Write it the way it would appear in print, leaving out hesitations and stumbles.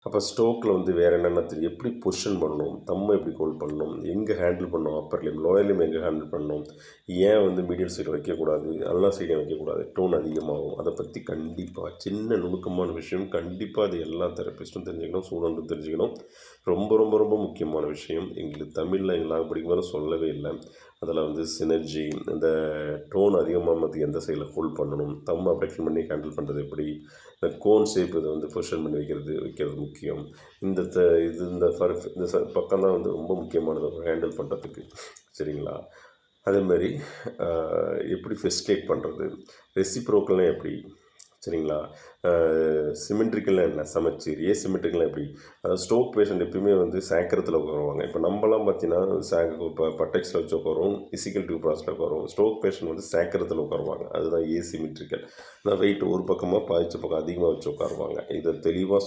அப்போ ஸ்ட்ரோக்கில் வந்து வேறு என்னென்ன தெரியும், எப்படி பொசிஷன் பண்ணணும், தம்மை எப்படி ஹோல்ட் பண்ணணும், எங்கே ஹேண்டில் பண்ணணும், அப்பர் லிம் லோயர் லிம் எங்கே ஹேண்டில் பண்ணணும், ஏன் வந்து மீடியம் சைடில் வைக்கக்கூடாது, அல்லா சைடில் வைக்கக்கூடாது, டோன் அதிகமாகும், அதை பற்றி கண்டிப்பாக சின்ன நுணுக்கமான விஷயம். கண்டிப்பாக அது எல்லா தெரப்பிஸ்ட்டும் தெரிஞ்சுக்கணும், ஸ்டூடெண்ட்டும் தெரிஞ்சுக்கணும். ரொம்ப ரொம்ப ரொம்ப முக்கியமான விஷயம். எங்களுக்கு தமிழில் எங்களால் படிக்கும்போது சொல்லவே இல்லை. அதில் வந்து சினர்ஜி, இந்த டோன் அதிகமானதுக்கு எந்த சைடில் ஹோல்ட் பண்ணணும், தம் அப்டக்ஷன் பண்ணி ஹேண்டில் பண்ணுறது எப்படி, இந்த கோன் ஷேப் இதை வந்து பொசிஷன் பண்ணி வைக்கிறது முக்கியம். இந்த இந்த பக்கம் தான் வந்து ரொம்ப முக்கியமானது ஹேண்டில் பண்ணுறதுக்கு. சரிங்களா? அதேமாதிரி எப்படி ஃபெசிலிட்டேட் பண்ணுறது, ரெசிப்ரோக்கல்னால் எப்படி, சரிங்களா? சிமெட்ரிக்கல்னால் என்ன, சமச்சீர், ஏசிமெட்ரிக்கல்னால் எப்படி. அதாவது ஸ்ட்ரோக் பேஷண்ட் எப்பயுமே வந்து சேக்கரத்தில் உட்காருவாங்க. இப்போ நம்மலாம் பார்த்தீங்கன்னா இப்போ பட்டெக்ஸில் வச்சு உட்காருவோம், இசிக்கல் டியூப் ப்ராஸில் உட்காருவோம். ஸ்ட்ரோக் பேஷண்ட் வந்து சேக்கரத்தில் உட்காருவாங்க. அதுதான் ஏசிமெட்ரிக்கல். வெயிட் ஒரு பக்கமாக பாதிச்ச பக்கம் அதிகமாக வச்சு உட்காருவாங்க. இதை தெளிவாக